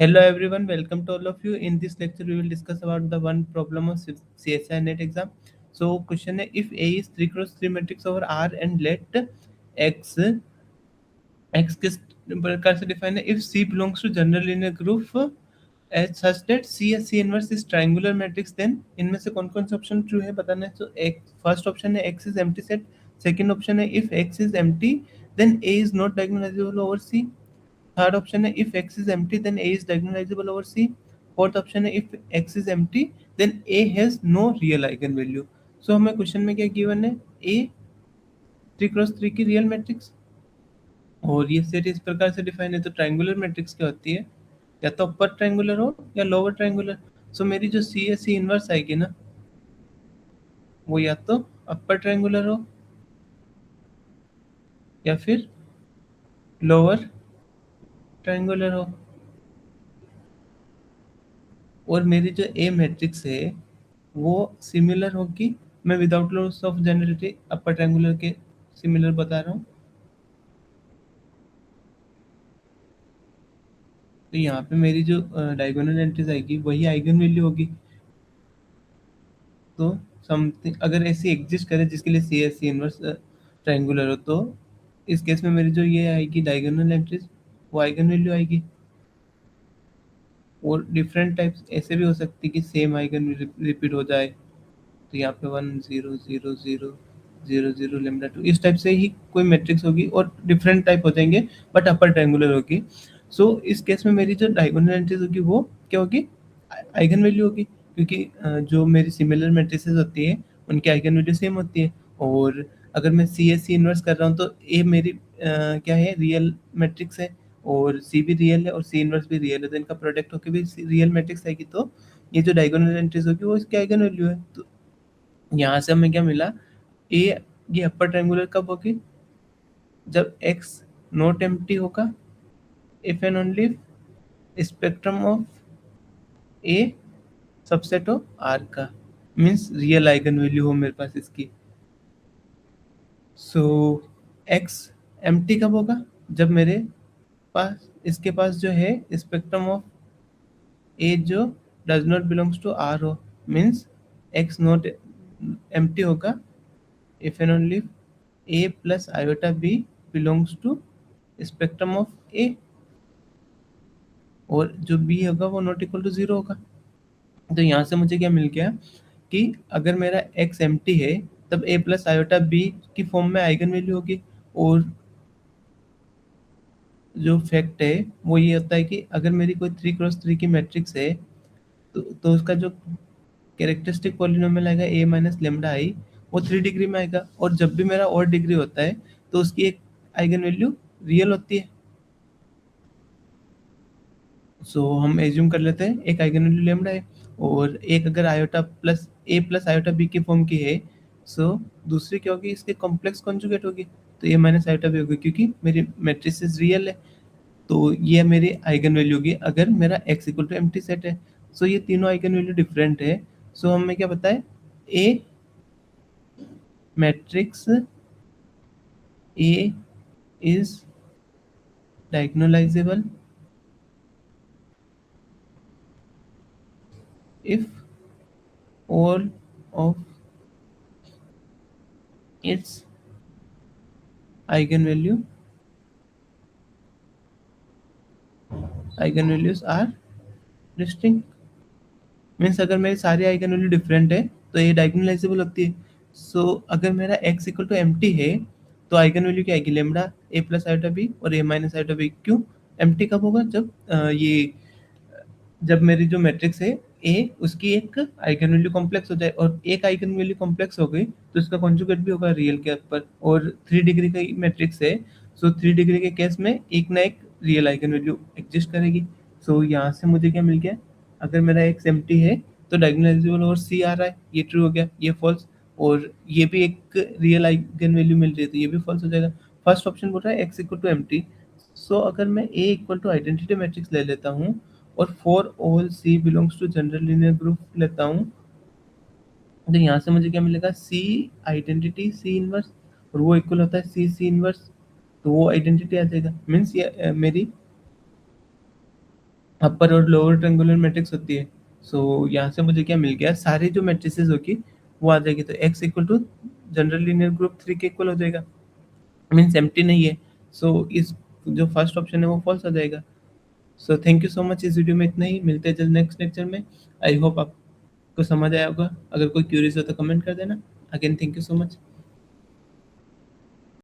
Hello everyone, welcome to all of you. In this lecture, we will discuss about the one problem of CSI net exam. So, question है if A is 3 cross 3 matrix over R and let X किस प्रकार से define है if C belongs to general linear group as such that C inverse is triangular matrix then इनमें से कौन कौन से ऑप्शन ट्रू है बताना है. तो एक फर्स्ट ऑप्शन है X is empty set. Second option है if X is empty then A is not diagonalizable over C. Third option है if x is empty then a is diagonalizable over c. Fourth option है if x is empty then a has no real eigenvalue. सो हमें question में क्या given है a 3 cross 3 की real matrix और ये set इस प्रकार से डिफाइन है. तो ट्रायंगुलर मैट्रिक्स क्या होती है, या तो अपर ट्रायंगुलर हो या लोअर ट्रायंगुलर. सो मेरी जो सी है सी इनवर्स आएगी ना, वो या तो अपर ट्रायंगुलर हो या फिर लोअर ट्रायंगुलर हो. और मेरी जो ए मैट्रिक्स है वो सिमिलर होगी. मैं without loss of generality upper triangular के सिमिलर बता रहा हूँ. तो यहाँ पे मेरी जो डायगोनल एंट्रीज आएगी वही आइगन वैल्यू होगी. तो समथिंग अगर ऐसी एग्जिस्ट करे जिसके लिए C S C inverse triangular हो, तो इस केस में मेरी जो ये आएगी डायगोनल एंट्रीज वो आइगन वैल्यू आएगी. और डिफरेंट टाइप्स ऐसे भी हो सकती है कि सेम आइगन रिपीट हो जाए. तो यहाँ पे 1 0 0 0 0 0 लेमडा 2 इस टाइप से ही कोई मैट्रिक्स होगी और डिफरेंट टाइप हो जाएंगे बट अपर ट्रायंगुलर होगी. सो इस केस में मेरी जो डायगोनल एंट्रीज होगी वो क्या होगी, आइगन वैल्यू होगी. क्योंकि जो मेरी सिमिलर मैट्रिसेस होती है उनकी आइगन वैल्यू सेम होती है. और अगर मैं सी एस सी इनवर्स कर रहा हूँ तो ए मेरी क्या है, रियल मैट्रिक्स है और सी भी रियल है और सी इनवर्स भी रियल है. तो इनका प्रोडक्ट होकर भी रियल मैट्रिक्स आएगी. तो ये जो डायगोनल एंट्रीज होगी वो इसकी आइगन वैल्यू है. तो यहाँ से हमें क्या मिला, ए ये अपर ट्रायंगुलर कब होगी, जब एक्स नॉट एम्प्टी होगा if and only spectrum of A subset of R का, मीन्स रियल आइगन वैल्यू हो मेरे पास इसकी. सो एक्स एम्प्टी कब होगा, जब मेरे पास इसके पास जो है स्पेक्ट्रम ऑफ ए जो does not belongs to R हो, मीन्स एक्स नॉट एम्प्टी होगा if and only a plus iota b belongs to spectrum of a, और जो b होगा वो नॉट इक्वल टू 0 होगा. तो यहाँ से मुझे क्या मिल गया कि अगर मेरा x एम्प्टी है तब a प्लस आयोटा b की फॉर्म में आइगन वैल्यू होगी. और जो फैक्ट है वो ये होता है कि अगर मेरी कोई 3 क्रॉस 3 की मैट्रिक्स है तो उसका जो कैरेक्टरिस्टिक पॉलिनोमियल आएगा a माइनस लेमडा आई वो 3 डिग्री में आएगा. और जब भी मेरा और डिग्री होता है तो उसकी एक आइगन वैल्यू रियल होती है. सो हम एज्यूम कर लेते हैं एक आइगन वैल्यू लेमडा है और एक अगर आयोटा प्लस ए प्लस आयोटा बी की फॉर्म की है. सो दूसरी क्या होगी, इसके कॉम्प्लेक्स कॉन्जुगेट होगी. तो ए माइनस आयोटा बी होगी क्योंकि मेरी मैट्रिसेस रियल है. तो ये मेरी आइगन वैल्यू होगी अगर मेरा x equal to empty set है. सो ये तीनों आइगन वैल्यू डिफरेंट है. सो हमें क्या पता है, ए matrix A is diagonalizable if all of its eigenvalues are distinct. Means अगर मेरी सारी आइगन वैल्यू डिफरेंट है तो ये डायगोनलाइजेबल होती है. सो अगर मेरा x इक्वल टू एम्प्टी है तो आइगन वैल्यू क्या आएगी, lambda a plus iota B और a माइनस आयोटा बी. क्यों एम्प्टी कब होगा, जब जब मेरी जो मैट्रिक्स है ए उसकी एक आइगन वैल्यू कॉम्प्लेक्स हो जाए. और एक आइगन वैल्यू कॉम्प्लेक्स हो गई तो इसका कॉन्जुगेट भी होगा रियल के ऊपर. और 3 डिग्री का मैट्रिक्स है. सो 3 डिग्री के केस में एक ना एक रियल आइगन वैल्यू एग्जिस्ट करेगी. सो यहाँ से मुझे क्या मिल गया, अगर मेरा एक्स एम्प्टी है तो डायगोनलाइजेबल और सी आ रहा है, ये ट्रू हो गया, ये फॉल्स. और ये भी एक रियल आइगन वैल्यू मिल रही है तो ये भी फॉल्स हो जाएगा. फर्स्ट ऑप्शन बोल रहा है X equal to empty. So अगर मैं A equal to identity matrix ले लेता हूँ और for all C belongs to general linear group लेता हूँ, तो यहाँ से मुझे क्या मिलेगा, सी आइडेंटिटी सी इनवर्स और वो इक्वल होता है सी सी इनवर्स. तो वो आइडेंटिटी आ जाएगा. मीन्स ये मेरी अपर और लोअर ट्रायंगुलर मैट्रिक्स होती है। सो यहाँ से मुझे क्या मिल गया, सारी जो मैट्रिसेस होगी वो आ जाएगी, तो X equal to general linear group 3 के इक्वल हो जाएगा, मीन्स एम्प्टी नहीं है। सो इस जो फर्स्ट ऑप्शन है वो फॉल्स हो जाएगा। So thank you so much, इस वीडियो में इतना ही, मिलते हैं जल्द नेक्स्ट लेक्चर में। आई होप आपको समझ आया होगा, अगर कोई क्यूरीज हो तो कमेंट कर देना। Again thank you so much.